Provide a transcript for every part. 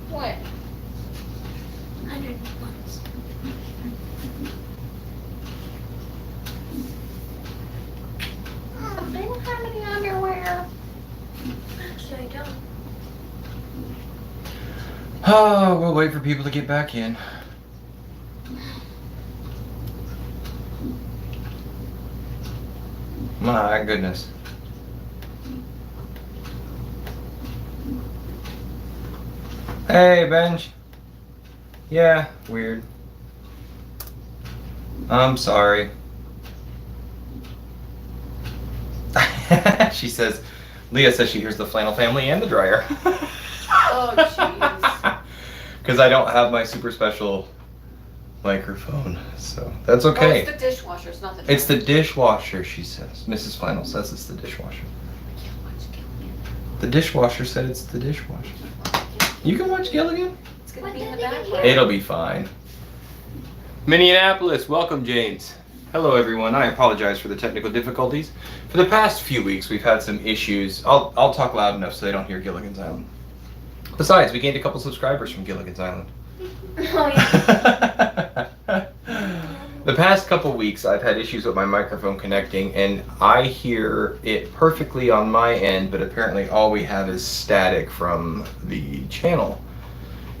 What? 100 months. They don't have any underwear. Actually, I don't. Oh, we'll wait for people to get back in. My goodness. Hey, Benj. Yeah, weird. I'm sorry. She says, Leah says she hears the flannel family and the dryer. Oh, jeez. Because I don't have my super special microphone, so that's okay. Oh, it's the dishwasher. It's not the dryer. It's the dishwasher, she says. Mrs. Flannel says it's the dishwasher. I can't watch Gilligan. The dishwasher said it's the dishwasher. You can watch Gilligan? It's gonna What be in the did they back. hear? It'll be fine. Minneapolis, welcome, James. Hello, everyone. I apologize for the technical difficulties. For the past few weeks, we've had some issues. I'll talk loud enough so they don't hear Gilligan's Island. Besides, we gained a couple subscribers from Gilligan's Island. Oh, yeah. The past couple weeks, I've had issues with my microphone connecting, and I hear it perfectly on my end, but apparently all we have is static from the channel.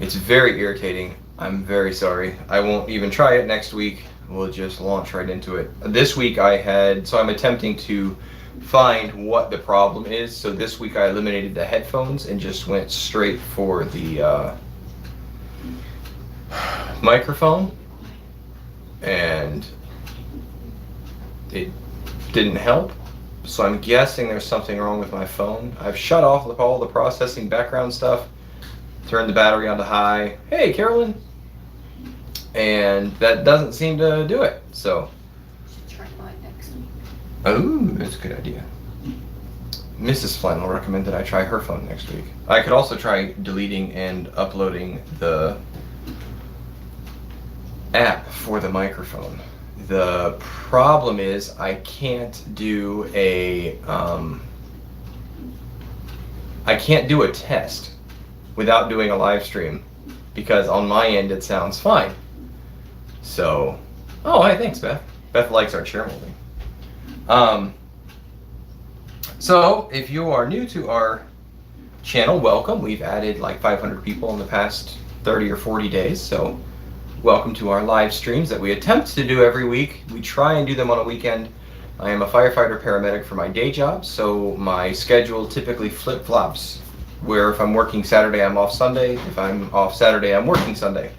It's very irritating. I'm very sorry. I won't even try it next week. We'll just launch right into it. This week I'm attempting to find what the problem is. So this week I eliminated the headphones and just went straight for the microphone. And it didn't help. So I'm guessing there's something wrong with my phone. I've shut off all the processing background stuff, turned the battery onto high. Hey, Carolyn. And that doesn't seem to do it. So, Try mine next week. oh, that's a good idea. Mrs. Flannel recommended I try her phone next week. I could also try deleting and uploading the app for the microphone. The problem is I can't do a test without doing a live stream because on my end it sounds fine. So, oh, hey, thanks, Beth. Beth likes our chair molding. So if you are new to our channel, welcome. We've added like 500 people in the past 30 or 40 days, so welcome to our live streams that we attempt to do every week. We try and do them on a weekend. I am a firefighter paramedic for my day job, so my schedule typically flip-flops, where if I'm working Saturday, I'm off Sunday. If I'm off Saturday, I'm working Sunday.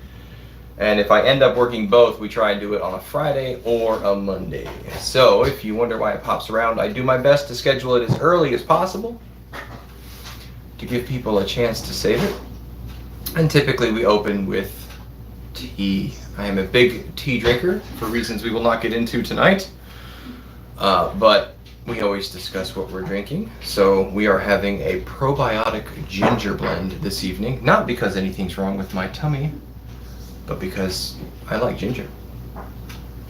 And if I end up working both, we try and do it on a Friday or a Monday. So if you wonder why it pops around, I do my best to schedule it as early as possible to give people a chance to save it. And typically we open with tea. I am a big tea drinker for reasons we will not get into tonight. But we always discuss what we're drinking. So we are having a probiotic ginger blend this evening. Not because anything's wrong with my tummy, but because I like ginger.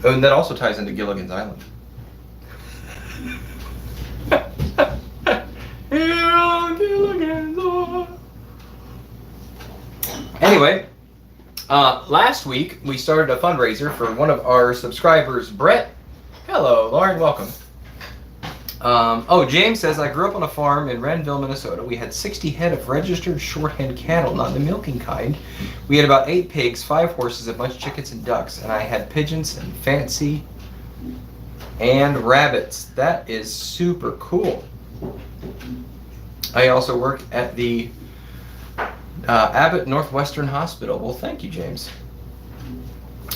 And that also ties into Gilligan's Island. Anyway, last week we started a fundraiser for one of our subscribers, Brett. Hello, Lauren, welcome. Oh, James says, I grew up on a farm in Renville, Minnesota. We had 60 head of registered short-head cattle, not the milking kind. We had about 8 pigs, 5 horses, a bunch of chickens and ducks, and I had pigeons and fancy and rabbits. That is super cool. I also work at the Abbott Northwestern Hospital. Well, thank you, James.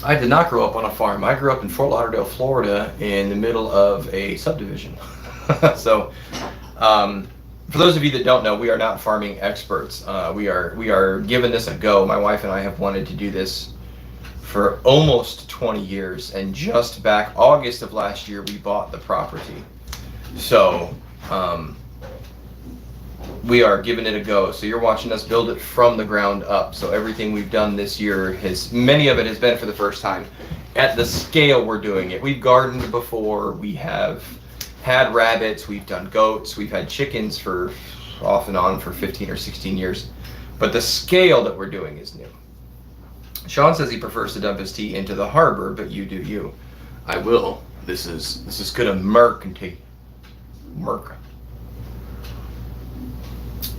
I did not grow up on a farm. I grew up in Fort Lauderdale, Florida, in the middle of a subdivision. So, for those of you that don't know, we are not farming experts. We are giving this a go. My wife and I have wanted to do this for almost 20 years, and just back August of last year, we bought the property. So, we are giving it a go. So you're watching us build it from the ground up. So everything we've done this year many of it has been for the first time at the scale we're doing it. We've gardened before, we have had rabbits, we've done goats, we've had chickens for off and on for 15 or 16 years. But the scale that we're doing is new. Sean says he prefers to dump his tea into the harbor, but you do you. I will. This is good American tea. Merca.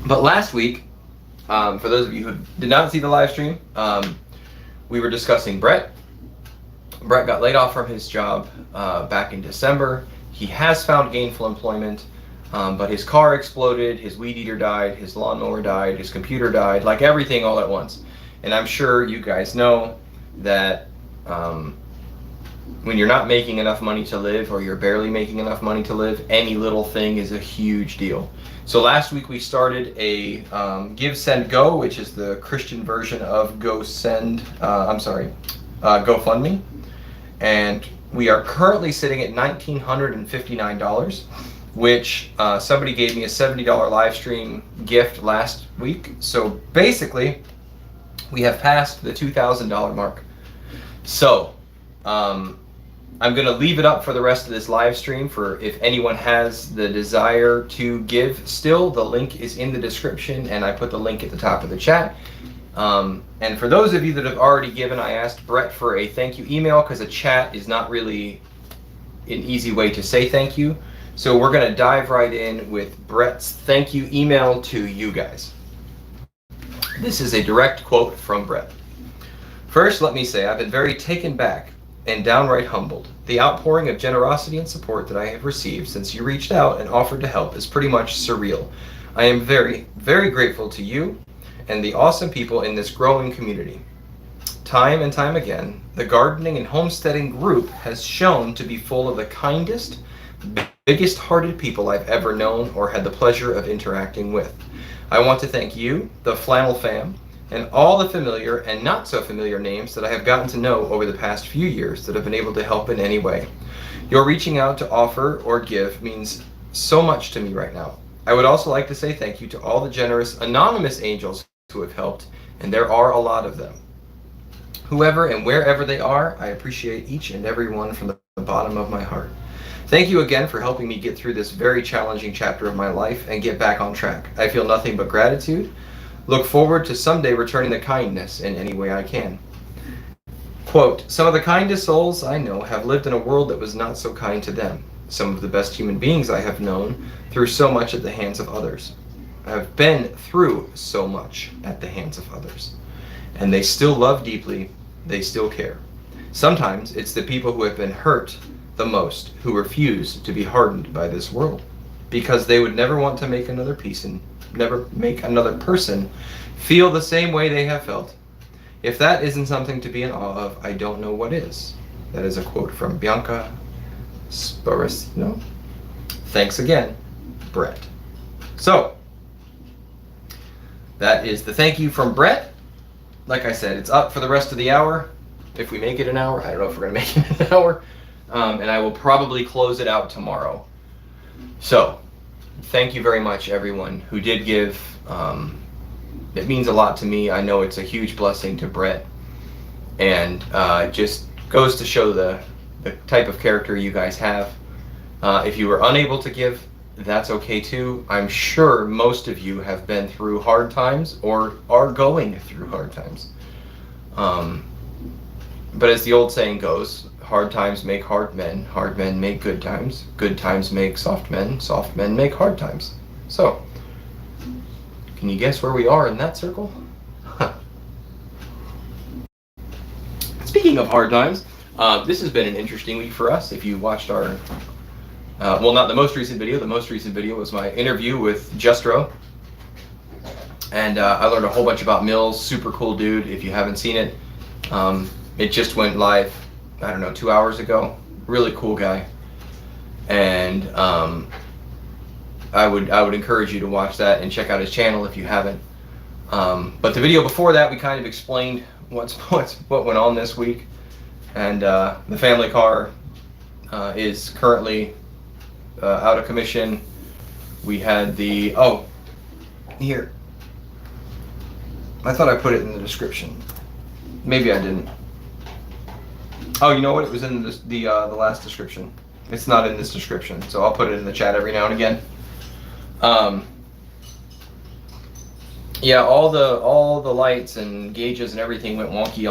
But last week, for those of you who did not see the live stream, we were discussing Brett. Brett got laid off from his job back in December. He has found gainful employment, but his car exploded, his weed eater died, his lawnmower died, his computer died, like everything all at once. And I'm sure you guys know that when you're not making enough money to live, or you're barely making enough money to live, any little thing is a huge deal. So last week we started a Give, Send, Go, which is the Christian version of GoFundMe. And we are currently sitting at $1,959, which somebody gave me a $70 live stream gift last week. So basically, we have passed the $2,000 mark. So I'm going to leave it up for the rest of this live stream for if anyone has the desire to give still. The link is in the description, and I put the link at the top of the chat. And for those of you that have already given, I asked Brett for a thank you email because a chat is not really an easy way to say thank you. So we're going to dive right in with Brett's thank you email to you guys. This is a direct quote from Brett. First, let me say I've been very taken back and downright humbled. The outpouring of generosity and support that I have received since you reached out and offered to help is pretty much surreal. I am very, very grateful to you and the awesome people in this growing community. Time and time again, the gardening and homesteading group has shown to be full of the kindest, biggest hearted people I've ever known or had the pleasure of interacting with. I want to thank you, the Flannel Fam, and all the familiar and not so familiar names that I have gotten to know over the past few years that have been able to help in any way. Your reaching out to offer or give means so much to me right now. I would also like to say thank you to all the generous anonymous angels who have helped, and there are a lot of them. Whoever and wherever they are, I appreciate each and every one from the bottom of my heart. Thank you again for helping me get through this very challenging chapter of my life and get back on track. I feel nothing but gratitude. Look forward to someday returning the kindness in any way I can. Quote, some of the kindest souls I know have lived in a world that was not so kind to them. Some of the best human beings I have known through so much at the hands of others. I have been through so much at the hands of others. And they still love deeply, they still care. Sometimes it's the people who have been hurt the most who refuse to be hardened by this world, because they would never want to make another never make another person feel the same way they have felt. If that isn't something to be in awe of, I don't know what is. That is a quote from Bianca Sparacino. Thanks again, Brett. So, that is the thank you from Brett. Like I said, it's up for the rest of the hour. If we make it an hour, I don't know if we're going to make it an hour. And I will probably close it out tomorrow. So, thank you very much, everyone who did give. It means a lot to me. I know it's a huge blessing to Brett. And it just goes to show the type of character you guys have. If you were unable to give, that's okay too. I'm sure most of you have been through hard times or are going through hard times. But as the old saying goes, hard times make hard men make good times make soft men make hard times. So, can you guess where we are in that circle? Speaking of hard times, this has been an interesting week for us. If you watched our, well, not the most recent video. The most recent video was my interview with Justro. And I learned a whole bunch about Mills. Super cool dude. If you haven't seen it, it just went live, I don't know, 2 hours ago. Really cool guy. And I would encourage you to watch that and check out his channel if you haven't. But the video before that, we kind of explained what went on this week. And the family car is currently out of commission. We had the, oh, here. I thought I put it in the description. Maybe I didn't. Oh, you know what? It was in the last description. It's not in this description, so I'll put it in the chat every now and again. Yeah, all the lights and gauges and everything went wonky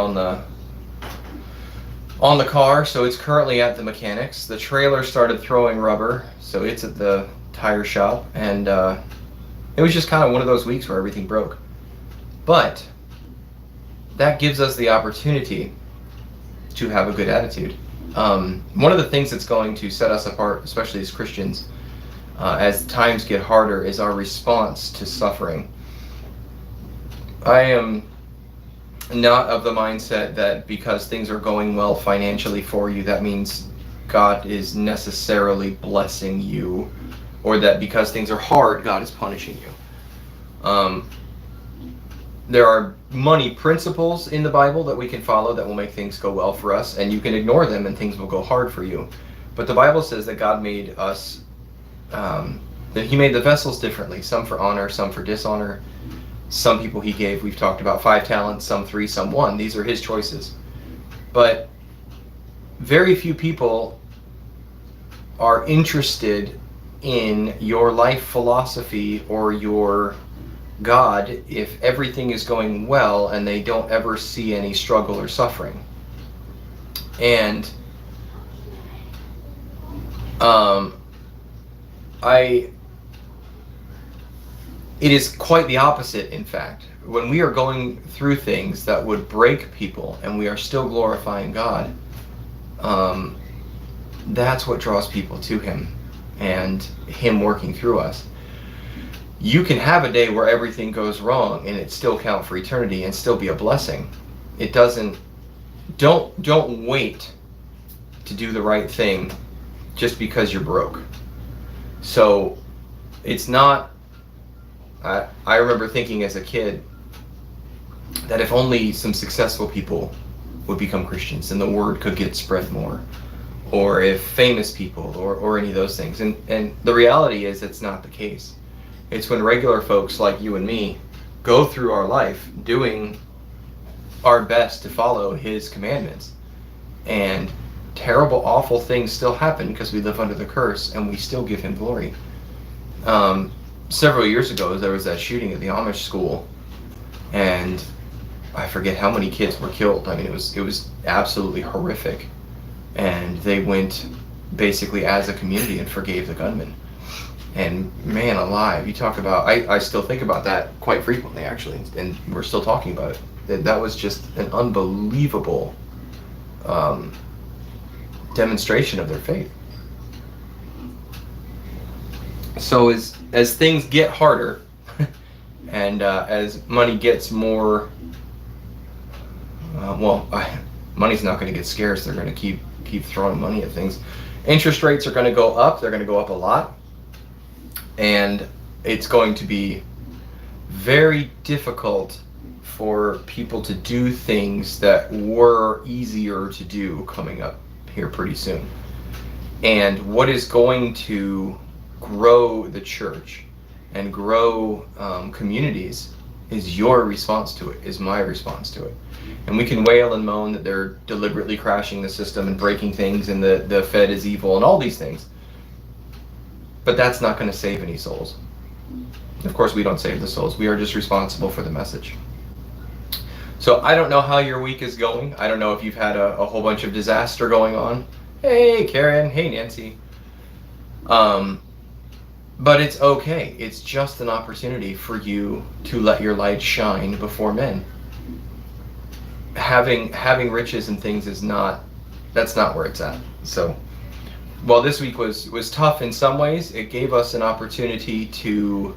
on the car, so it's currently at the mechanics. The trailer started throwing rubber, so it's at the tire shop, and it was just kind of one of those weeks where everything broke. But that gives us the opportunity to have a good attitude. One of the things that's going to set us apart, especially as Christians, as times get harder, is our response to suffering. I am not of the mindset that because things are going well financially for you, that means God is necessarily blessing you, or that because things are hard, God is punishing you. There are money principles in the Bible that we can follow that will make things go well for us, and you can ignore them and things will go hard for you. But the Bible says that God made us, that He made the vessels differently, some for honor, some for dishonor. Some people He gave, we've talked about 5 talents, some 3, some 1. These are His choices. But very few people are interested in your life philosophy or your God if everything is going well and they don't ever see any struggle or suffering. And it is quite the opposite, in fact. When we are going through things that would break people and we are still glorifying God, that's what draws people to Him and Him working through us. You can have a day where everything goes wrong and it still count for eternity and still be a blessing. It doesn't, don't wait to do the right thing just because you're broke. So it's not, I remember thinking as a kid that if only some successful people would become Christians and the word could get spread more, or if famous people or any of those things. And the reality is it's not the case. It's when regular folks like you and me go through our life doing our best to follow His commandments, and terrible, awful things still happen because we live under the curse and we still give Him glory. Several years ago, there was that shooting at the Amish school, and I forget how many kids were killed. I mean, it was absolutely horrific. And they went basically as a community and forgave the gunman. And man alive, you talk about, I still think about that quite frequently, actually, and we're still talking about it. That was just an unbelievable demonstration of their faith. So as things get harder, and as money gets more, money's not going to get scarce. They're going to keep throwing money at things. Interest rates are going to go up. They're going to go up a lot. And it's going to be very difficult for people to do things that were easier to do coming up here pretty soon. And what is going to grow the church and grow communities is your response to it, is my response to it. And we can wail and moan that they're deliberately crashing the system and breaking things and the Fed is evil and all these things. But that's not going to save any souls. Of course, we don't save the souls. We are just responsible for the message. So I don't know how your week is going. I don't know if you've had a whole bunch of disaster going on. Hey, Karen. Hey, Nancy. But it's okay. It's just an opportunity for you to let your light shine before men. Having riches and things that's not where it's at. So while this week was tough in some ways, it gave us an opportunity to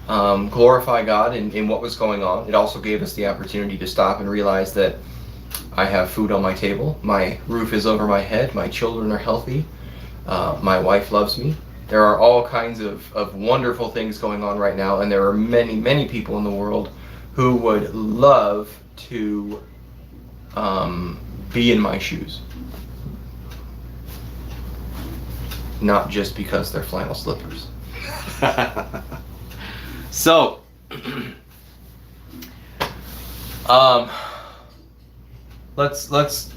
glorify God in what was going on. It also gave us the opportunity to stop and realize that I have food on my table, my roof is over my head, my children are healthy, my wife loves me. There are all kinds of wonderful things going on right now, and there are many, many people in the world who would love to be in my shoes. Not just because they're flannel slippers. So, let's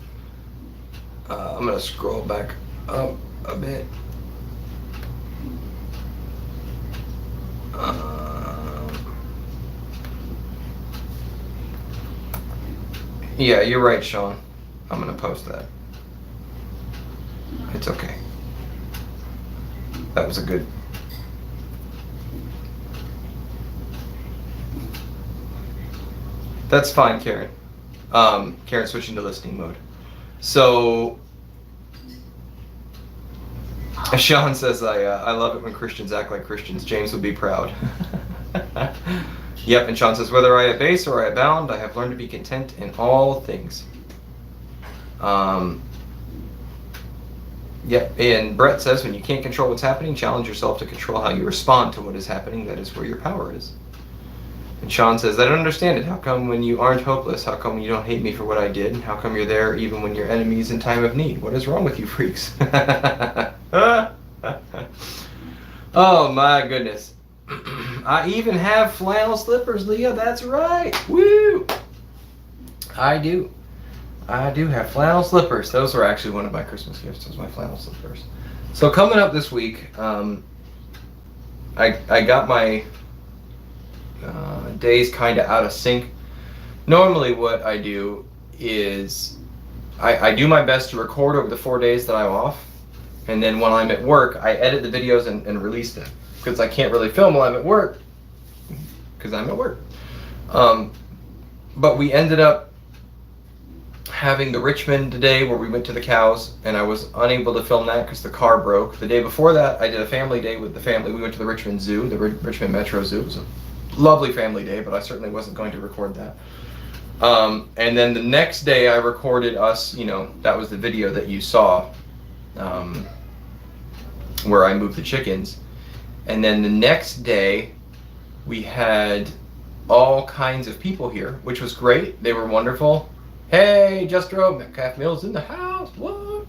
I'm gonna scroll back up a bit. Yeah, you're right, Sean. I'm gonna post that. It's okay. That was a good. That's fine, Karen. Karen switching to listening mode. So, Sean says, I love it when Christians act like Christians. James would be proud. Yep, and Sean says, whether I abase or I abound, I have learned to be content in all things. Yep, and Brett says, when you can't control what's happening, challenge yourself to control how you respond to what is happening. That is where your power is. And Sean says, I don't understand it. How come when you aren't hopeless? How come you don't hate me for what I did? How come you're there even when your enemy's in time of need? What is wrong with you freaks? Oh my goodness. I even have flannel slippers, Leah. That's right. Woo! I do have flannel slippers. Those were actually one of my Christmas gifts. Those my flannel slippers. So coming up this week, I got my days kind of out of sync. Normally what I do is I do my best to record over the 4 days that I'm off, and then when I'm at work I edit the videos and release them, because I can't really film while I'm at work because I'm at work. But we ended up having the Richmond today where we went to the cows, and I was unable to film that because the car broke. The day before that I did a family day with the family. We went to the Richmond Zoo, the Richmond Metro Zoo. It was a lovely family day, but I certainly wasn't going to record that. And then the next day I recorded us, that was the video that you saw, where I moved the chickens. And then the next day we had all kinds of people here, which was great. They were wonderful. Hey, Just Drove, Metcalf Mills in the house, what?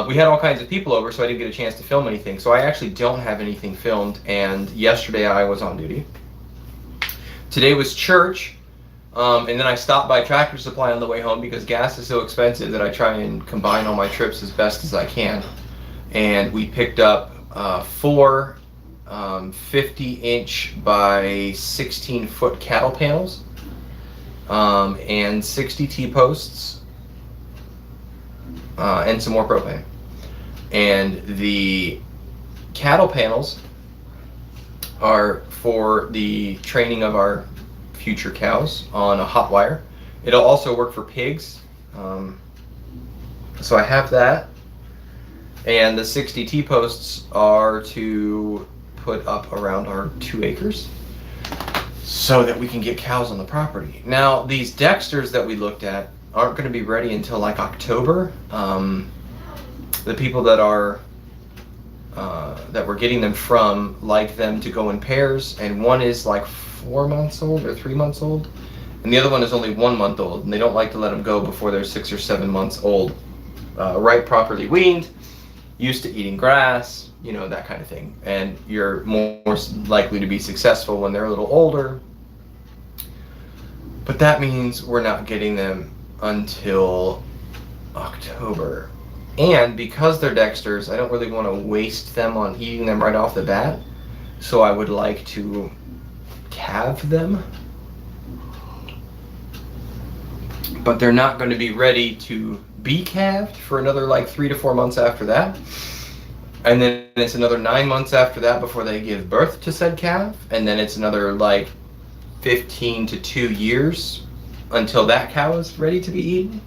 We had all kinds of people over, so I didn't get a chance to film anything. So I actually don't have anything filmed, and yesterday I was on duty. Today was church, and then I stopped by Tractor Supply on the way home because gas is so expensive that I try and combine all my trips as best as I can. And we picked up 4 50-inch by 16-foot cattle panels, and 60 T-posts, and some more propane. And the cattle panels are for the training of our future cows on a hot wire. It'll also work for pigs. So I have that. And the 60 T-posts are to put up around our 2 acres so that we can get cows on the property. Now, these Dexters that we looked at aren't going to be ready until like October. The people that are that we're getting them from like them to go in pairs, and one is like 4 months old or 3 months old, and the other one is only 1 month old, and they don't like to let them go before they're 6 or 7 months old, right, properly weaned, used to eating grass, that kind of thing. And you're more likely to be successful when they're a little older. But that means we're not getting them until October. And because they're Dexters, I don't really want to waste them on eating them right off the bat. So I would like to calve them. But they're not going to be ready to be calved for another like 3 to 4 months after that. And then it's another 9 months after that before they give birth to said calf. And then it's another like 15 to 2 years until that cow is ready to be eaten.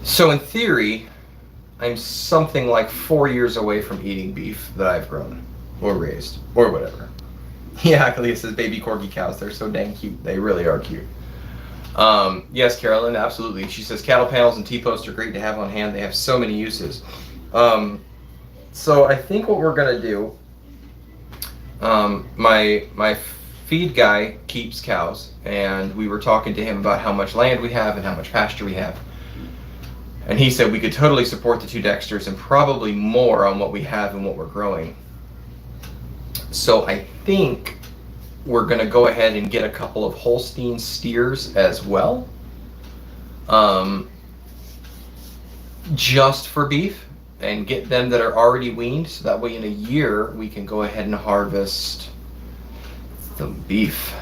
So in theory, I'm something like 4 years away from eating beef that I've grown or raised or whatever. Yeah, Kalia says baby corgi cows. They're so dang cute. They really are cute. Yes, Carolyn, absolutely. She says cattle panels and T-posts are great to have on hand. They have so many uses. So I think what we're gonna do, my feed guy keeps cows, and we were talking to him about how much land we have and how much pasture we have. And he said we could totally support the 2 Dexters and probably more on what we have and what we're growing. So I think we're going to go ahead and get a couple of Holstein steers as well, just for beef, and get them that are already weaned, so that way in a year we can go ahead and harvest the beef.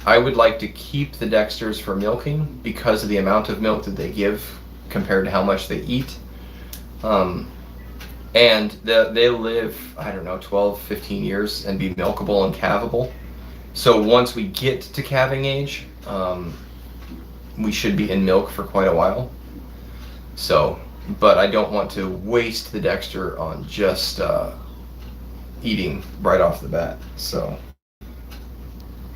I would like to keep the Dexters for milking because of the amount of milk that they give compared to how much they eat. And they live, I don't know, 12, 15 years and be milkable and calvable. So once we get to calving age, we should be in milk for quite a while. So, but I don't want to waste the Dexter on just eating right off the bat. So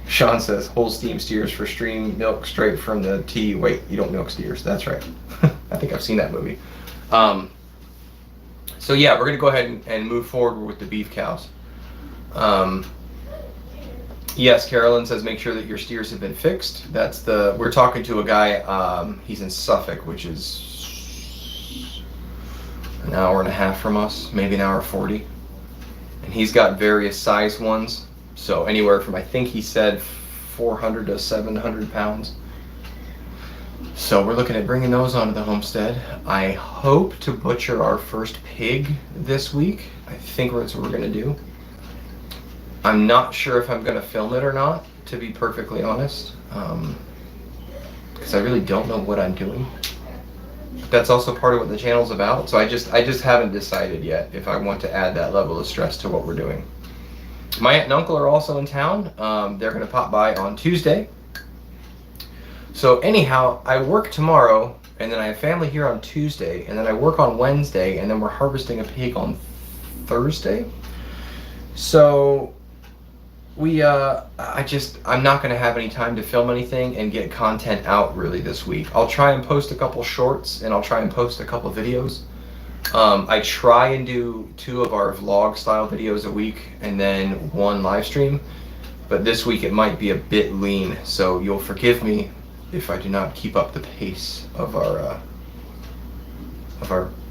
Sean says Holstein steers for stream milk straight from the tea. Wait, you don't milk steers. That's right. I think I've seen that movie. So yeah, we're gonna go ahead and move forward with the beef cows. Yes, Carolyn says make sure that your steers have been fixed. We're talking to a guy, he's in Suffolk, which is an hour and a half from us, maybe an hour 40. And he's got various size ones. So anywhere from, I think he said 400 to 700 pounds. So we're looking at bringing those onto the homestead. I hope to butcher our first pig this week. I think that's what we're gonna do. I'm not sure if I'm gonna film it or not, to be perfectly honest, because I really don't know what I'm doing. That's also part of what the channel's about. So I just haven't decided yet if I want to add that level of stress to what we're doing. My aunt and uncle are also in town. They're gonna pop by on Tuesday. So anyhow, I work tomorrow, and then I have family here on Tuesday, and then I work on Wednesday, and then we're harvesting a pig on Thursday. So I'm not gonna have any time to film anything and get content out really this week. I'll try and post a couple shorts, and I'll try and post a couple videos. I try and do 2 of our vlog style videos a week, and then 1 live stream. But this week it might be a bit lean, so you'll forgive me if I do not keep up the pace of our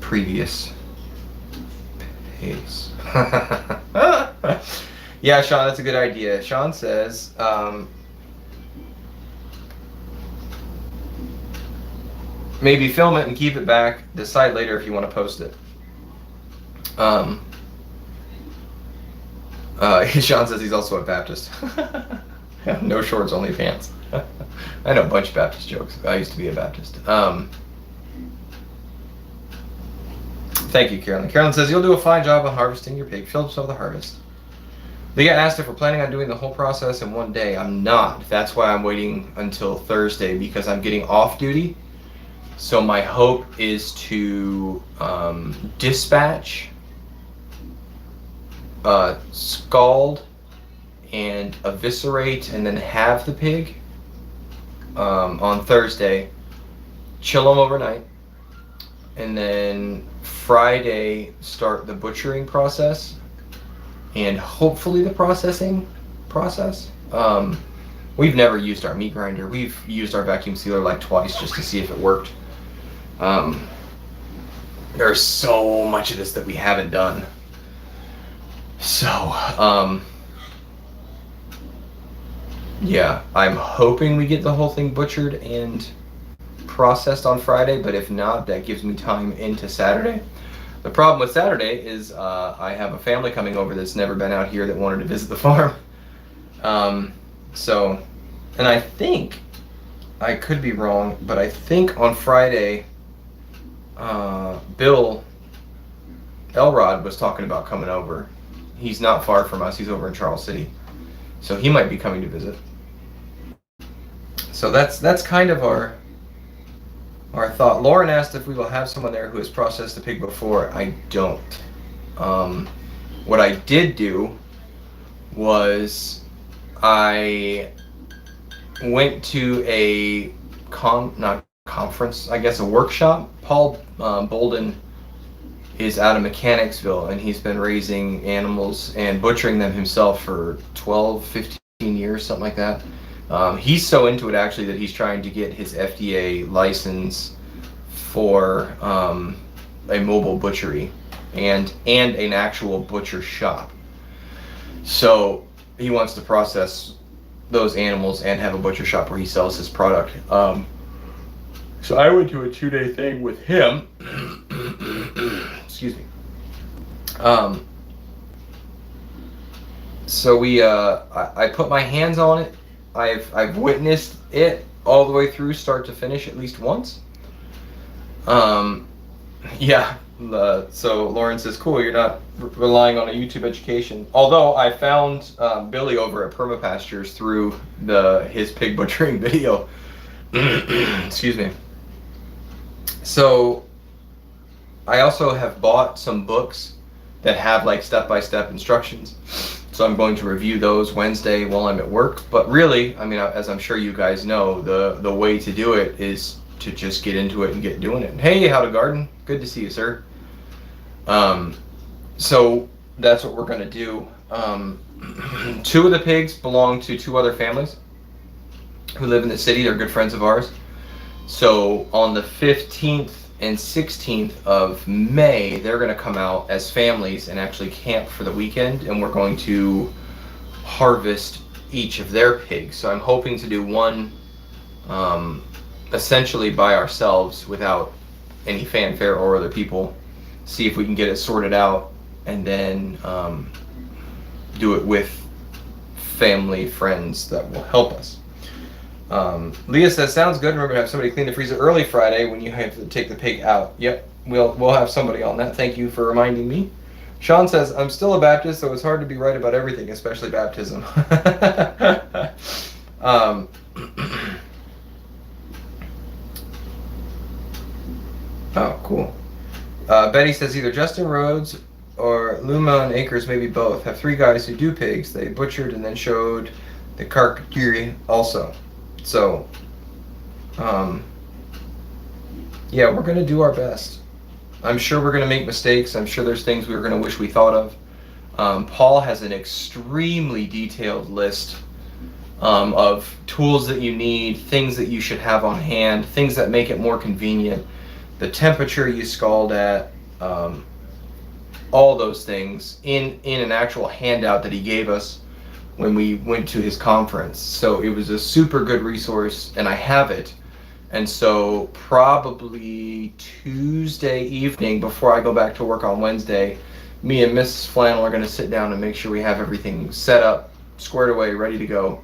previous pace. Yeah, Sean, that's a good idea. Sean says, maybe film it and keep it back. Decide later if you want to post it. Sean says he's also a Baptist. Yeah, no shorts, only pants. I know a bunch of Baptist jokes. I used to be a Baptist. Thank you, Carolyn. Carolyn says, you'll do a fine job on harvesting your pig. Phillips of the harvest. They got asked if we're planning on doing the whole process in one day. I'm not. That's why I'm waiting until Thursday, because I'm getting off duty. So my hope is to dispatch, scald, and eviscerate, and then have the pig on Thursday, chill them overnight, and then Friday start the butchering process, and hopefully the processing process. We've never used our meat grinder. We've used our vacuum sealer like twice just to see if it worked. There's so much of this that we haven't done. So, yeah, I'm hoping we get the whole thing butchered and processed on Friday, but if not, that gives me time into Saturday. The problem with Saturday is I have a family coming over that's never been out here that wanted to visit the farm. So, and I think, I could be wrong, but I think on Friday, Bill Elrod was talking about coming over. He's not far from us. He's over in Charles City. So he might be coming to visit. So that's kind of our thought. Lauren asked if we will have someone there who has processed a pig before. I don't. What I did do was I went to a conference, I guess a workshop. Paul Bolden is out of Mechanicsville, and he's been raising animals and butchering them himself for 12, 15 years, something like that. He's so into it actually that he's trying to get his FDA license for a mobile butchery and an actual butcher shop. So he wants to process those animals and have a butcher shop where he sells his product. So I went to a 2-day thing with him. Excuse me. So I put my hands on it I've witnessed it all the way through, start to finish, at least once. Yeah. So Lauren says, "Cool, you're not relying on a YouTube education." Although I found Billy over at Permapastures through his pig butchering video. Excuse me. So I also have bought some books that have like step-by-step instructions. So I'm going to review those Wednesday while I'm at work. But really, I mean, as I'm sure you guys know, the way to do it is to just get into it and get doing it. Hey, How to Garden. Good to see you, sir. So that's what we're going to do. 2 of the pigs belong to 2 other families who live in the city. They're good friends of ours. So on the 15th and 16th of May, they're going to come out as families and actually camp for the weekend, and we're going to harvest each of their pigs. So I'm hoping to do one essentially by ourselves without any fanfare or other people, see if we can get it sorted out, and then do it with family friends that will help us. Leah says, "Sounds good. Remember to have somebody clean the freezer early Friday when you have to take the pig out." Yep, we'll have somebody on that. Thank you for reminding me. Sean says, "I'm still a Baptist, so it's hard to be right about everything, especially baptism." Oh, cool. Betty says, "Either Justin Rhodes or Luma and Akers, maybe both, have 3 guys who do pigs. They butchered and then showed the charcuterie also." So, yeah, we're going to do our best. I'm sure we're going to make mistakes. I'm sure there's things we were going to wish we thought of. Paul has an extremely detailed list of tools that you need, things that you should have on hand, things that make it more convenient, the temperature you scald at, all those things in an actual handout that he gave us when we went to his conference. So it was a super good resource, and I have it. And so probably Tuesday evening, before I go back to work on Wednesday, me and Mrs. Flannel are going to sit down and make sure we have everything set up, squared away, ready to go.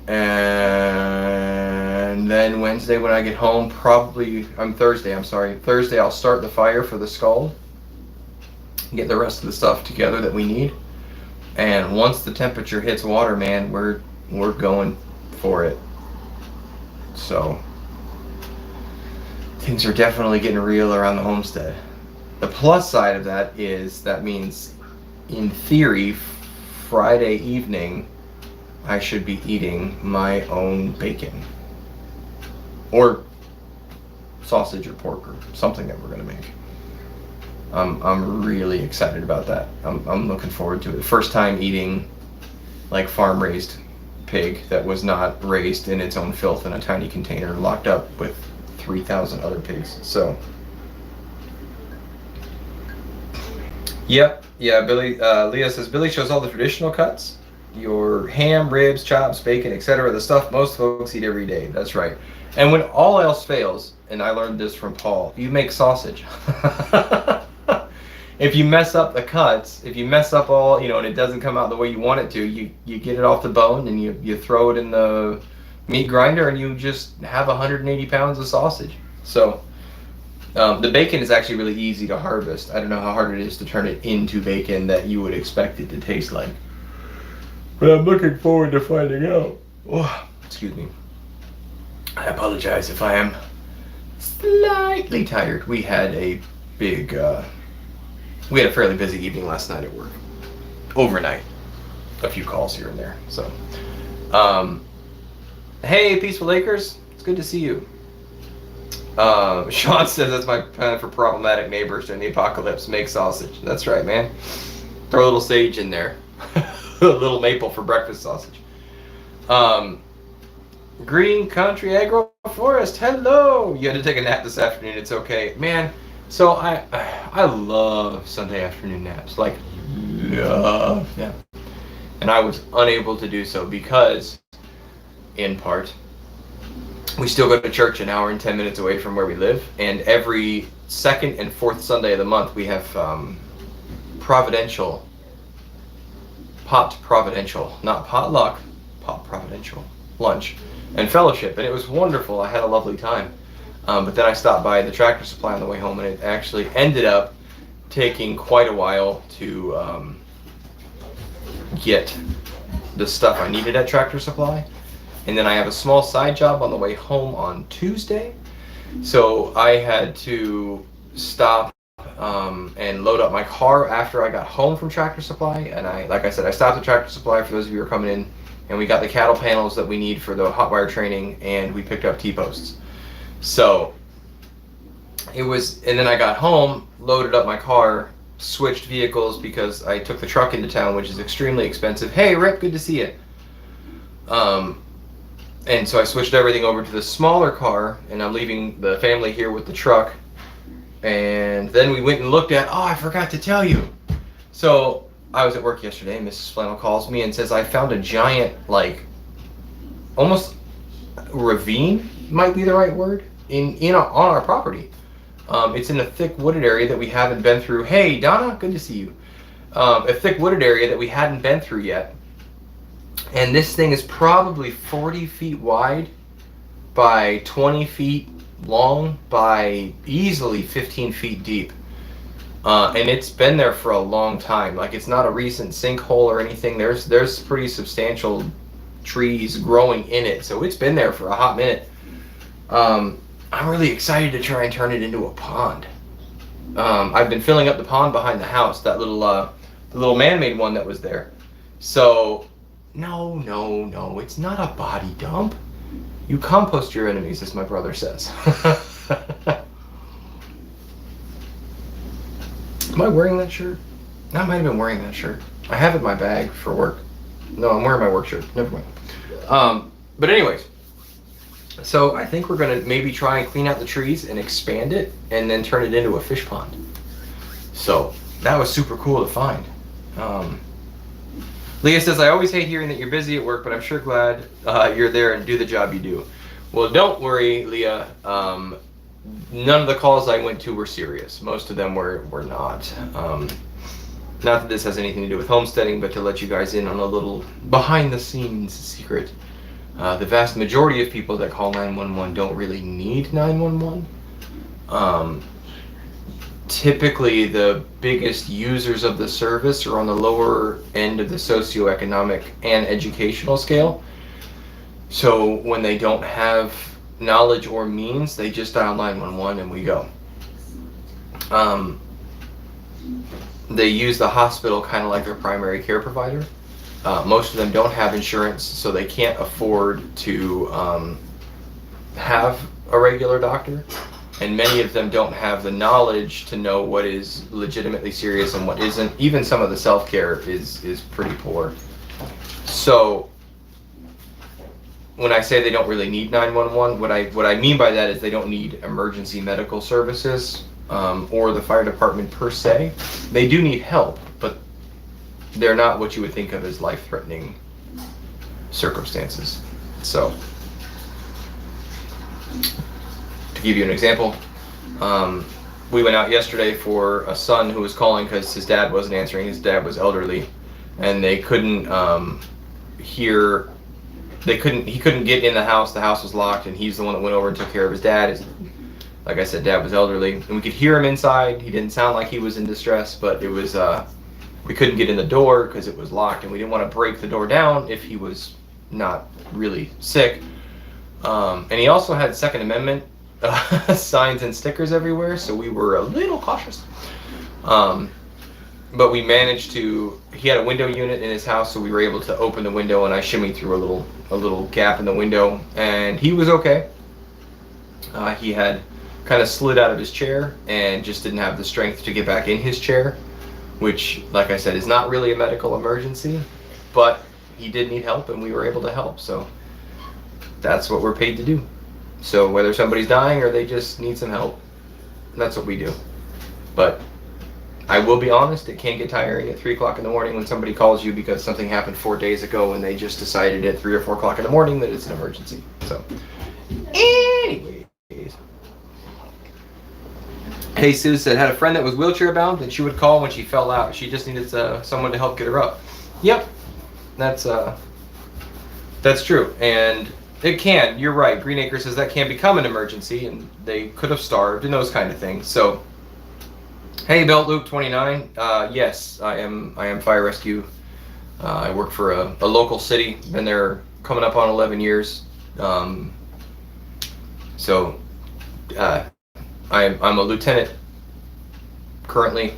And then Wednesday when I get home, Thursday, I'll start the fire for the scald, get the rest of the stuff together that we need. And once the temperature hits water, man, we're going for it. So things are definitely getting real around the homestead. The plus side of that is that means, in theory, Friday evening, I should be eating my own bacon. Or sausage or pork or something that we're going to make. I'm really excited about that. I'm looking forward to it. First time eating like farm raised pig that was not raised in its own filth in a tiny container locked up with 3,000 other pigs. So yep, yeah, Billy, Leah says, "Billy shows all the traditional cuts, your ham, ribs, chops, bacon, etc. The stuff most folks eat every day." That's right. And when all else fails, and I learned this from Paul, you make sausage. If you mess up the cuts, if you mess up all, and it doesn't come out the way you want it to, you get it off the bone and you throw it in the meat grinder and you just have 180 pounds of sausage. So the bacon is actually really easy to harvest. I don't know how hard it is to turn it into bacon that you would expect it to taste like. But I'm looking forward to finding out. Oh, excuse me. I apologize if I am slightly tired. We had a fairly busy evening last night at work. Overnight. A few calls here and there. So, hey, Peaceful Acres. It's good to see you. Sean says that's my plan for problematic neighbors during the apocalypse. Make sausage. That's right, man. Throw a little sage in there. A little maple for breakfast sausage. Green Country Agro Forest. Hello. You had to take a nap this afternoon. It's okay, man. So I love Sunday afternoon naps. Like, love them. And I was unable to do so because, in part, we still go to church an hour and 10 minutes away from where we live. And every second and fourth Sunday of the month, we have Providential, not potluck, Providential lunch and fellowship, and it was wonderful. I had a lovely time. But then I stopped by the Tractor Supply on the way home, and it actually ended up taking quite a while to get the stuff I needed at Tractor Supply. And then I have a small side job on the way home on Tuesday. So I had to stop and load up my car after I got home from Tractor Supply. And like I said, I stopped at Tractor Supply for those of you who are coming in, and we got the cattle panels that we need for the hot wire training, and we picked up T-posts. So it was, and then I got home, loaded up my car, switched vehicles because I took the truck into town, which is extremely expensive. Hey, Rip, good to see you. And so I switched everything over to the smaller car, and I'm leaving the family here with the truck. And then we went and looked at, oh, I forgot to tell you. So I was at work yesterday, and Mrs. Flannel calls me and says, I found a giant, like, almost ravine, might be the right word, on our property. It's in a thick wooded area that we haven't been through. Hey, Donna, good to see you. A thick wooded area that we hadn't been through yet. And this thing is probably 40 feet wide by 20 feet long by easily 15 feet deep. And it's been there for a long time. Like, it's not a recent sinkhole or anything. There's pretty substantial trees growing in it. So it's been there for a hot minute. I'm really excited to try and turn it into a pond. I've been filling up the pond behind the house, that little the little man-made one that was there. So no, it's not a body dump. You compost your enemies, as my brother says. Am I wearing that shirt? I might have been wearing that shirt. I have it in my bag for work. No, I'm wearing my work shirt. Never mind. But anyways, so I think we're gonna maybe try and clean out the trees and expand it and then turn it into a fish pond. So that was super cool to find. Leah says, I always hate hearing that you're busy at work, but I'm sure glad you're there and do the job you do. Well, don't worry, Leah. None of the calls I went to were serious. Most of them were not. Not that this has anything to do with homesteading, but to let you guys in on a little behind-the-scenes secret. The vast majority of people that call 911 don't really need 911. Typically, the biggest users of the service are on the lower end of the socioeconomic and educational scale. So when they don't have knowledge or means, they just dial 911 and we go. They use the hospital kind of like their primary care provider. Most of them don't have insurance, so they can't afford to have a regular doctor. And many of them don't have the knowledge to know what is legitimately serious and what isn't. Even some of the self-care is pretty poor. So when I say they don't really need 911, what I mean by that is they don't need emergency medical services or the fire department per se. They do need help, but they're not what you would think of as life-threatening circumstances. So to give you an example, we went out yesterday for a son who was calling because his dad wasn't answering. His dad was elderly, and they couldn't hear. He couldn't get in the house. The house was locked, and he's the one that went over and took care of his dad. Like I said, Dad was elderly, and we could hear him inside. He didn't sound like he was in distress, but it was we couldn't get in the door because it was locked, and we didn't want to break the door down if he was not really sick. And he also had Second Amendment signs and stickers everywhere, so we were a little cautious. But we managed to. He had a window unit in his house, so we were able to open the window, and I shimmied through a little gap in the window, and he was okay. He had kind of slid out of his chair and just didn't have the strength to get back in his chair, which, like I said, is not really a medical emergency, but he did need help, and we were able to help. So that's what we're paid to do. So whether somebody's dying or they just need some help, that's what we do. But I will be honest, it can get tiring at 3 o'clock in the morning when somebody calls you because something happened 4 days ago and they just decided at 3 or 4 o'clock in the morning that it's an emergency. So anyways. Hey, Sue said, had a friend that was wheelchair bound and she would call when she fell out. She just needed someone to help get her up. Yep, that's That's true, and it can. You're right. Greenacre says that can become an emergency, and they could have starved and those kind of things. So, hey, Belt Loop 29. Yes, I am fire rescue. I work for a local city. Been there coming up on 11 years. So, I'm a lieutenant currently.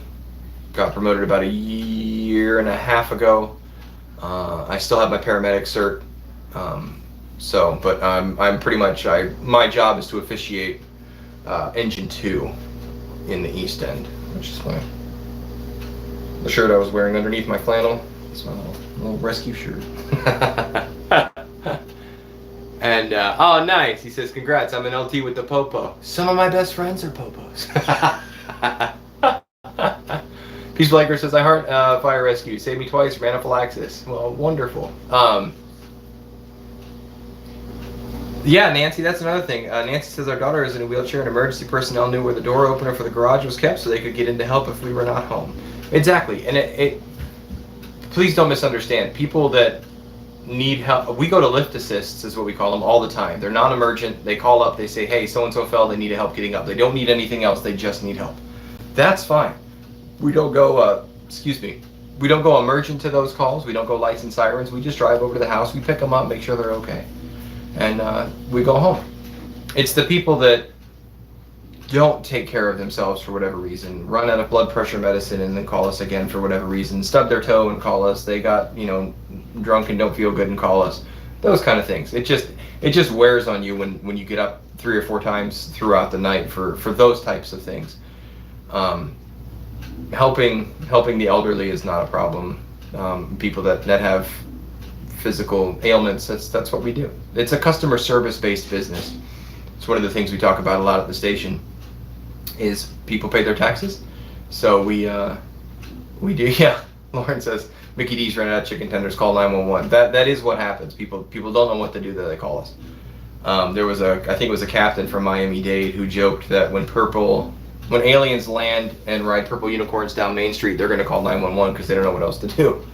Got promoted about a year and a half ago. I still have my paramedic cert. But I'm pretty much, my job is to officiate Engine 2 in the East End, which is the shirt I was wearing underneath my flannel. It's my little rescue shirt. And, oh, nice. He says, congrats, I'm an LT with the Popo. Some of my best friends are Popos. Peace Blanker says, I heart fire rescue. Saved me twice from anaphylaxis. Well, wonderful. Yeah, Nancy, that's another thing. Nancy says our daughter is in a wheelchair and emergency personnel knew where the door opener for the garage was kept so they could get in to help if we were not home. Exactly. And it please don't misunderstand. People that need help, we go to lift assists is what we call them all the time. They're non-emergent. They call up, they say, hey, so-and-so fell, they need help getting up. They don't need anything else, they just need help. That's fine. We don't go, we don't go emergent to those calls. We don't go lights and sirens. We just drive over to the house, we pick them up, make sure they're okay. And we go home. It's the people that don't take care of themselves for whatever reason, run out of blood pressure medicine and then call us again for whatever reason, stub their toe and call us, they got, drunk and don't feel good and call us. Those kind of things. It just wears on you when you get up 3 or 4 times throughout the night for those types of things. Helping the elderly is not a problem. People that have physical ailments, that's what we do. It's a customer service based business. It's one of the things we talk about a lot at the station is people pay their taxes. So we do, yeah. Lauren says Mickey D's ran out of chicken tenders, call 911. That is what happens. People don't know what to do, that they call us. There was I think it was a captain from Miami-Dade who joked that when aliens land and ride purple unicorns down Main Street, they're going to call 911 because they don't know what else to do.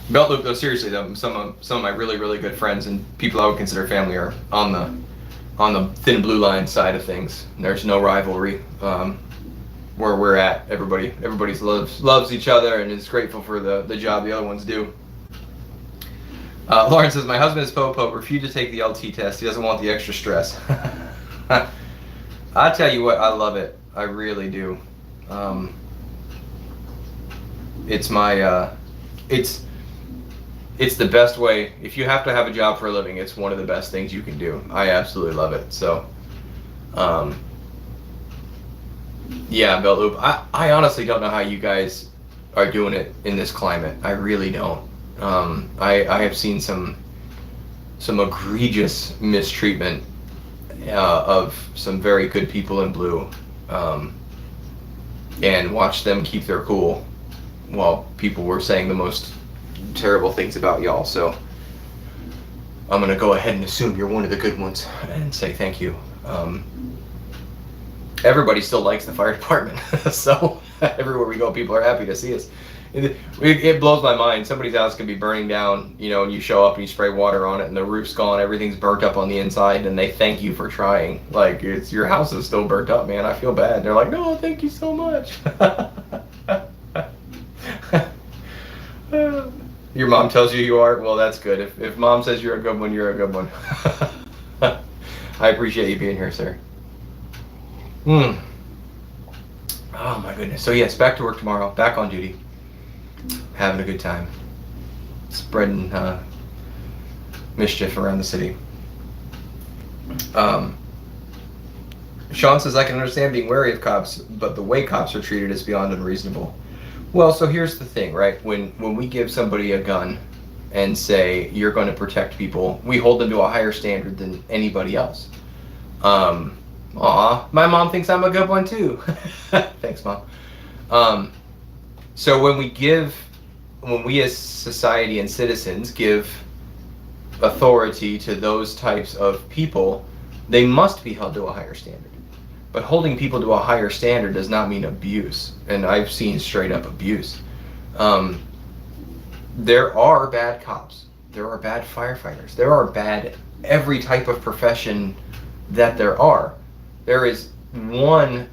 Belt Loop, though, seriously though, some of my really, really good friends and people I would consider family are on the thin blue line side of things. There's no rivalry where we're at. Everybody loves each other and is grateful for the job the other ones do. Lauren says, my husband is Popo, refused to take the LT test. He doesn't want the extra stress. I tell you what, I love it. I really do. It's my, it's the best way. If you have to have a job for a living, it's one of the best things you can do. I absolutely love it. So, yeah, Belt Loop. I honestly don't know how you guys are doing it in this climate. I really don't. I have seen some egregious mistreatment of some very good people in blue, and watched them keep their cool while people were saying the most terrible things about y'all. So I'm gonna go ahead and assume you're one of the good ones and say thank you. Everybody still likes the fire department, so everywhere we go, people are happy to see us. It blows my mind. Somebody's house can be burning down, and you show up and you spray water on it and the roof's gone, everything's burnt up on the inside, and they thank you for trying. Like, it's your house is still burnt up, man. I feel bad. They're like, no, thank you so much. Your mom tells you you are? Well, that's good. If mom says you're a good one, you're a good one. I appreciate you being here, sir. Oh my goodness. So yes, back to work tomorrow, back on duty. Having a good time. Spreading mischief around the city. Sean says, I can understand being wary of cops, but the way cops are treated is beyond unreasonable. Well, so here's the thing, right? When we give somebody a gun and say, you're going to protect people, we hold them to a higher standard than anybody else. Aw, my mom thinks I'm a good one too. Thanks, Mom. So when we as society and citizens give authority to those types of people, they must be held to a higher standard. But holding people to a higher standard does not mean abuse. And I've seen straight up abuse. There are bad cops. There are bad firefighters. There are bad every type of profession that there are. There is one,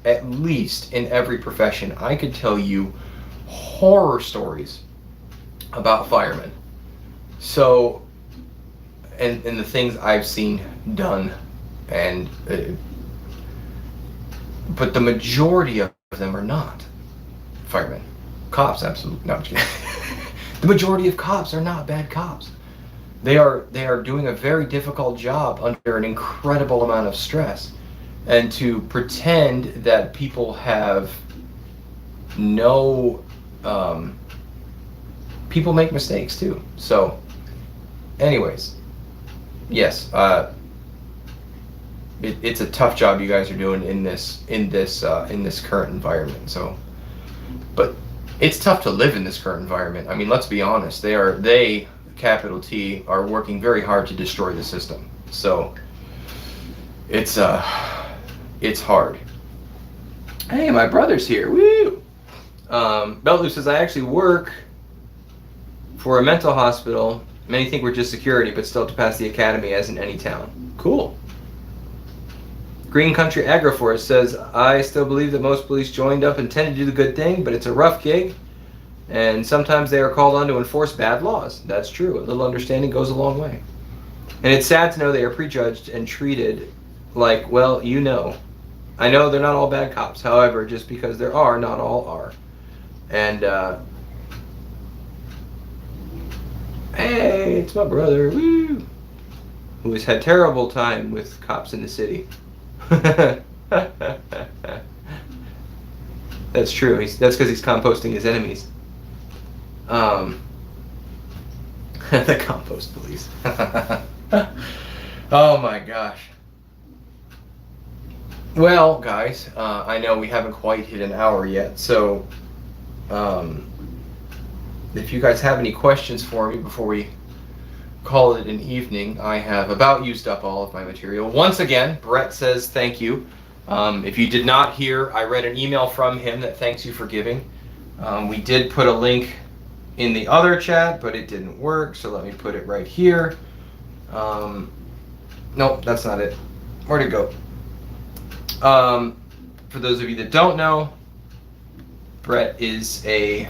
at least in every profession. I could tell you horror stories about firemen. So, and the things I've seen done, and but the majority of them are not firemen. Cops, absolutely. No, I'm just kidding. The majority of cops are not bad cops. They are doing a very difficult job under an incredible amount of stress. And to pretend that people have no, people make mistakes too. So, anyways, yes, it's a tough job you guys are doing in this current environment. So, but it's tough to live in this current environment. I mean, let's be honest. They, capital T, are working very hard to destroy the system. So, it's hard. Hey, my brother's here. Woo! Bellu says, I actually work for a mental hospital. Many think we're just security, but still to pass the academy as in any town. Cool. Green Country Agroforest says, I still believe that most police joined up and tend to do the good thing, but it's a rough gig, and sometimes they are called on to enforce bad laws. That's true. A little understanding goes a long way. And it's sad to know they are prejudged and treated like, well, you know. I know they're not all bad cops. However, just because there are, not all are. And, hey, it's my brother, woo, who has had terrible time with cops in the city. That's true. That's because he's composting his enemies. The compost police. Oh my gosh. Well, guys, I know we haven't quite hit an hour yet, so if you guys have any questions for me before we call it an evening, I have about used up all of my material. Once again, Brett says thank you. If you did not hear, I read an email from him that thanks you for giving. We did put a link in the other chat, but it didn't work, so let me put it right here. Nope, that's not it. Where'd it go? For those of you that don't know, Brett is a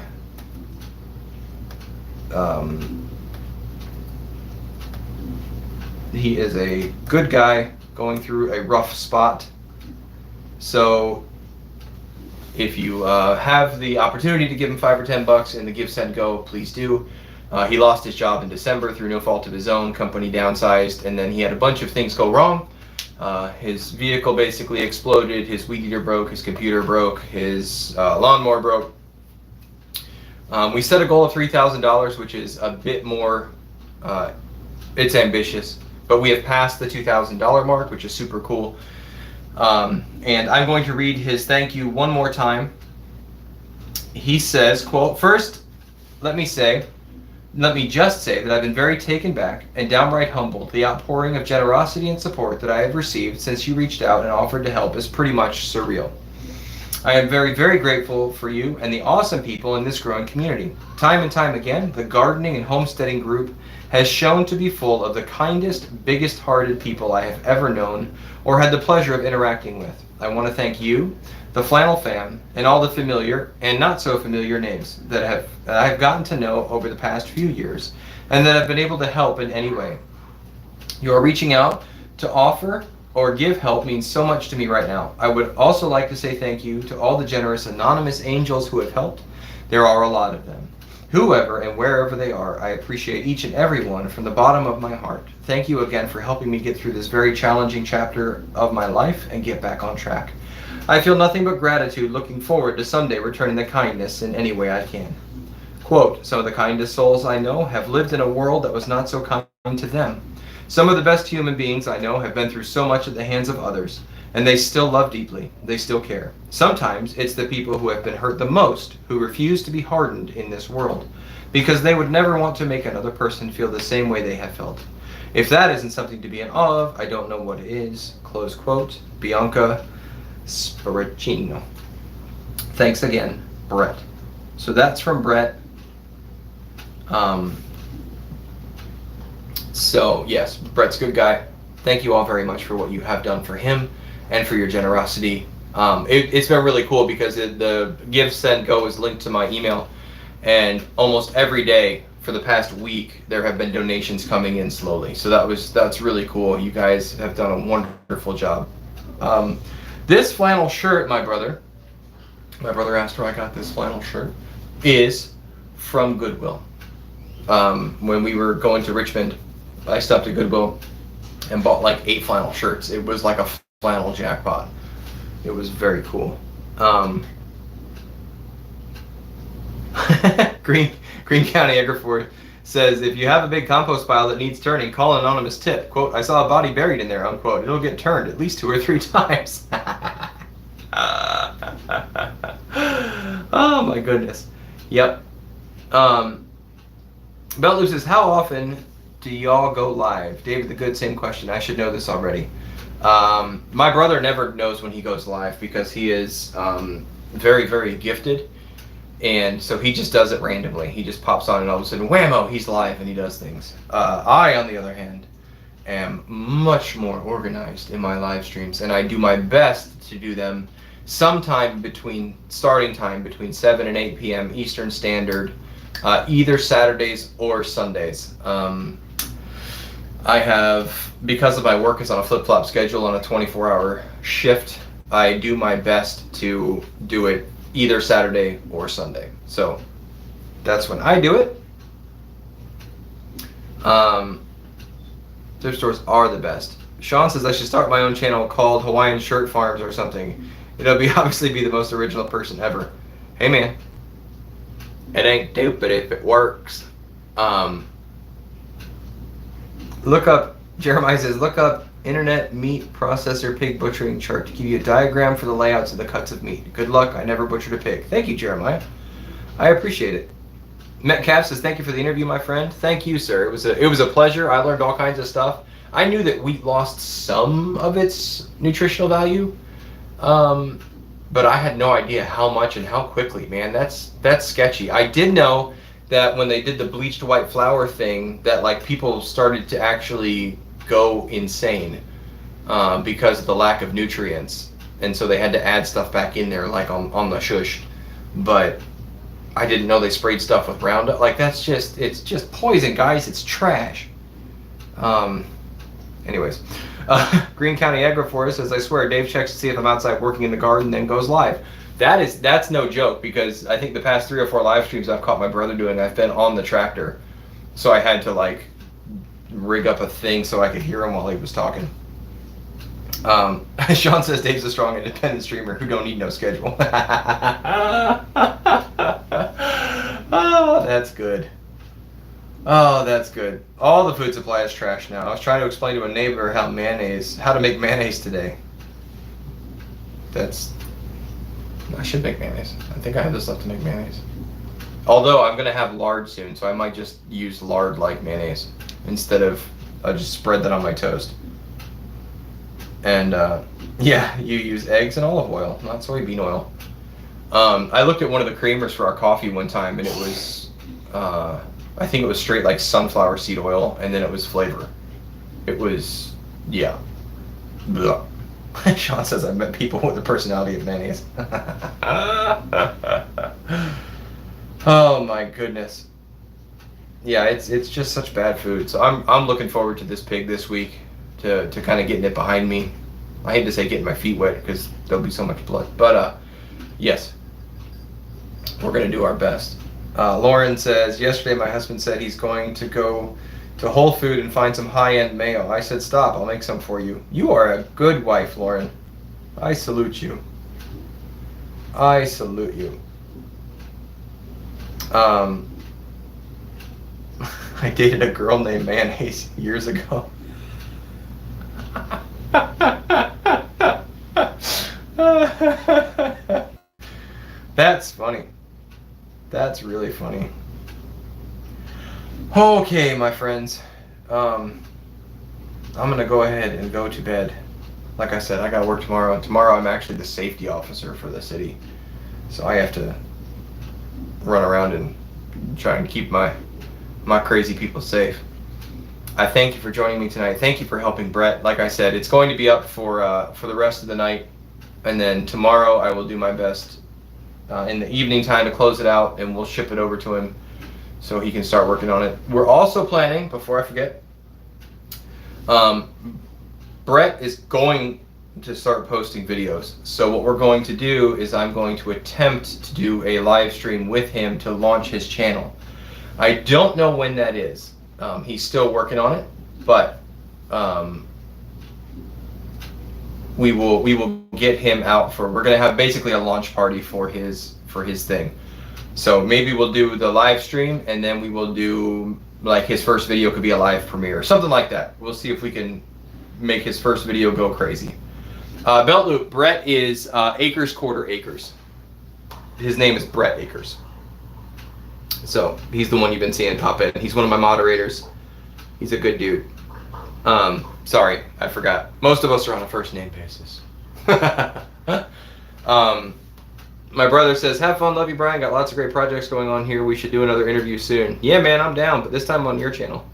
he is a good guy going through a rough spot. So if you have the opportunity to give him $5 or $10 in the Give, Send, Go, please do. He lost his job in December through no fault of his own. Company downsized, and then he had a bunch of things go wrong. His vehicle basically exploded, his weed eater broke, his computer broke, his lawnmower broke. We set a goal of $3,000, which is a bit more, it's ambitious, but we have passed the $2,000 mark, which is super cool. And I'm going to read his thank you one more time. He says, quote, first, let me just say that I've been very taken back and downright humbled. The outpouring of generosity and support that I have received since you reached out and offered to help is pretty much surreal. I am very, very grateful for you and the awesome people in this growing community. Time and time again, the gardening and homesteading group has shown to be full of the kindest, biggest-hearted people I have ever known or had the pleasure of interacting with. I want to thank you, the Flannel Fam, and all the familiar and not so familiar names that I have gotten to know over the past few years and that have been able to help in any way. Your reaching out to offer or give help means so much to me right now. I would also like to say thank you to all the generous anonymous angels who have helped. There are a lot of them. Whoever and wherever they are, I appreciate each and every one from the bottom of my heart. Thank you again for helping me get through this very challenging chapter of my life and get back on track. I feel nothing but gratitude, looking forward to someday returning the kindness in any way I can. Quote, some of the kindest souls I know have lived in a world that was not so kind to them. Some of the best human beings I know have been through so much at the hands of others, and they still love deeply. They still care. Sometimes it's the people who have been hurt the most who refuse to be hardened in this world, because they would never want to make another person feel the same way they have felt. If that isn't something to be in awe of, I don't know what it is. Close quote. Bianca Spiricino. Thanks again, Brett. So that's from Brett. So yes, Brett's a good guy. Thank you all very much for what you have done for him and for your generosity. It's been really cool because the Give, Send, Go is linked to my email, and almost every day for the past week there have been donations coming in slowly. So that's really cool. You guys have done a wonderful job. This flannel shirt, my brother asked where I got this flannel shirt, is from Goodwill. When we were going to Richmond, I stopped at Goodwill and bought like 8 flannel shirts. It was like a flannel jackpot. It was very cool. Green County Egreford says, if you have a big compost pile that needs turning, call an anonymous tip. Quote, I saw a body buried in there, unquote. It'll get turned at least 2 or 3 times. Oh my goodness. Yep. Belt Loop says, how often do y'all go live? David the Good, same question. I should know this already. My brother never knows when he goes live because he is very, very gifted. And so he just does it randomly. He just pops on and all of a sudden, whammo, he's live and he does things. I, on the other hand, am much more organized in my live streams, and I do my best to do them sometime between starting time between 7 and 8 p.m. Eastern Standard, either Saturdays or Sundays. I have, because of my work is on a flip-flop schedule on a 24-hour shift, I do my best to do it either Saturday or Sunday. So that's when I do it. Thrift stores are the best. Sean says I should start my own channel called Hawaiian Shirt Farms or something. It'll obviously be the most original person ever. Hey man, it ain't stupid if it works. Look up, Jeremiah says, look up Internet Meat Processor Pig Butchering Chart to give you a diagram for the layouts of the cuts of meat. Good luck, I never butchered a pig. Thank you, Jeremiah. I appreciate it. Metcalf says, thank you for the interview, my friend. Thank you, sir. It was a pleasure. I learned all kinds of stuff. I knew that wheat lost some of its nutritional value, but I had no idea how much and how quickly, man. That's sketchy. I did know that when they did the bleached white flour thing, that like people started to actually go insane because of the lack of nutrients, and so they had to add stuff back in there, like on the shush. But I didn't know they sprayed stuff with Roundup. Like it's just poison, guys. It's trash. Anyways, Green County Agroforest says, I swear, Dave checks to see if I'm outside working in the garden, then goes live. That's no joke, because I think the past 3 or 4 live streams I've caught my brother doing, I've been on the tractor, so I had to like rig up a thing so I could hear him while he was talking. Sean says Dave's a strong independent streamer who don't need no schedule. Oh, that's good. Oh, that's good. All the food supply is trash now. I was trying to explain to a neighbor how to make mayonnaise today. I should make mayonnaise. I think I have this left to make mayonnaise. Although I'm gonna have lard soon, so I might just use lard like mayonnaise instead of just spread that on my toast. And yeah, you use eggs and olive oil, not soybean oil. I looked at one of the creamers for our coffee one time, and it was, I think it was straight like sunflower seed oil, and then it was flavor. It was, yeah. Blah. Sean says I've met people with the personality of mayonnaise. Oh my goodness. Yeah, it's just such bad food. So I'm looking forward to this pig this week, to kind of getting it behind me. I hate to say getting my feet wet because there'll be so much blood, but yes, we're gonna do our best. Lauren says, yesterday my husband said he's going to go to Whole Food and find some high-end mayo. I said, stop, I'll make some for you. You are a good wife, Lauren. I salute you. I salute you. I dated a girl named Mayonnaise years ago. That's funny. That's really funny. Okay, my friends. I'm gonna go ahead and go to bed. Like I said, I gotta work tomorrow. Tomorrow I'm actually the safety officer for the city. So I have to run around and try and keep my crazy people safe. I thank you for joining me tonight. Thank you for helping Brett. Like I said, it's going to be up for the rest of the night, and then tomorrow I will do my best in the evening time to close it out, and we'll ship it over to him so he can start working on it. We're also planning, before I forget, Brett is going to start posting videos. So what we're going to do is I'm going to attempt to do a live stream with him to launch his channel. I don't know when that is. He's still working on it, but we will get him out for. We're gonna have basically a launch party for his thing. So maybe we'll do the live stream, and then we will do like his first video could be a live premiere, something like that. We'll see if we can make his first video go crazy. Belt Loop. Brett is Acres Quarter Acres. His name is Brett Acres. So he's the one you've been seeing pop in. He's one of my moderators. He's a good dude. Sorry, I forgot. Most of us are on a first name basis. My brother says, have fun, love you, Brian. Got lots of great projects going on here. We should do another interview soon. Yeah, man, I'm down, but this time on your channel.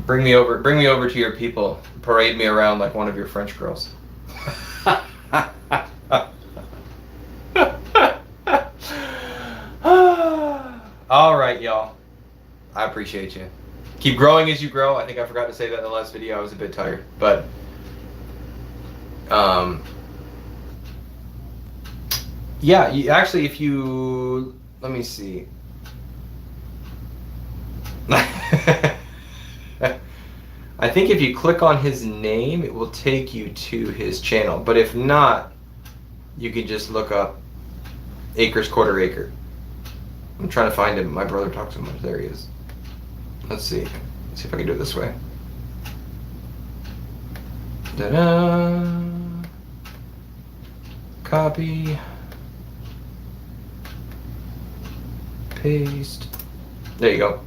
Bring me over to your people. Parade me around like one of your French girls. All right, y'all. I appreciate you. Keep growing as you grow. I think I forgot to say that in the last video. I was a bit tired, but yeah. Actually, if you let me see. I think if you click on his name, it will take you to his channel. But if not, you can just look up Acres Quarter Acre. I'm trying to find him. My brother talks so much. There he is. Let's see. Let's see if I can do it this way. Ta-da! Copy. Paste. There you go.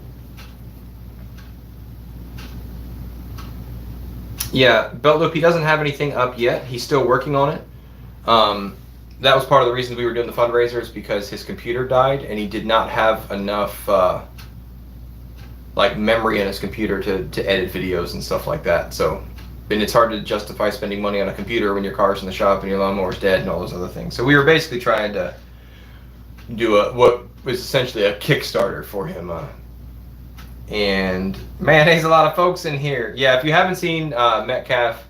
Yeah, Belt Loop, he doesn't have anything up yet. He's still working on it. That was part of the reason we were doing the fundraisers, because his computer died and he did not have enough like memory in his computer to edit videos and stuff like that. So, and it's hard to justify spending money on a computer when your car's in the shop and your lawnmower's dead and all those other things. So we were basically trying to do what was essentially a Kickstarter for him. And man, there's a lot of folks in here. Yeah, if you haven't seen Metcalf,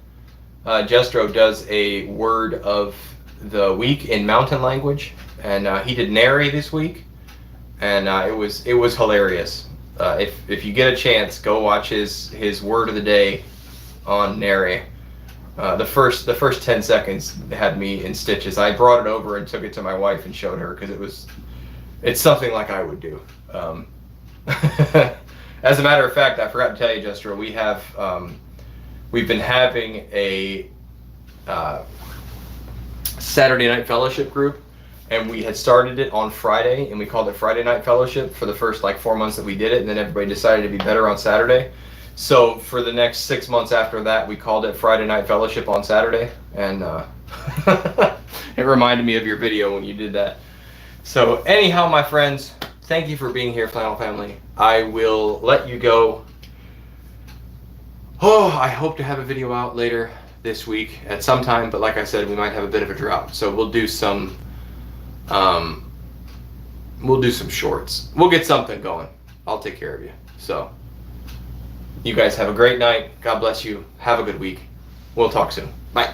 Jestro does a word of the week in mountain language, and he did Nary this week, and it was hilarious. If you get a chance, go watch his word of the day on Nary. The first 10 seconds had me in stitches. I brought it over and took it to my wife and showed her, because it's something like I would do. As a matter of fact, I forgot to tell you, Jestro, we've been having a Saturday Night Fellowship group, and we had started it on Friday, and we called it Friday Night Fellowship for the first 4 months that we did it, and then everybody decided to be better on Saturday. So for the next 6 months after that, we called it Friday Night Fellowship on Saturday, and it reminded me of your video when you did that. So anyhow, my friends, thank you for being here, Flannel Family. I will let you go. Oh, I hope to have a video out later this week at some time, but like I said, we might have a bit of a drought, so we'll do some shorts. We'll get something going. I'll take care of you. So you guys have a great night. God bless you. Have a good week. We'll talk soon. Bye.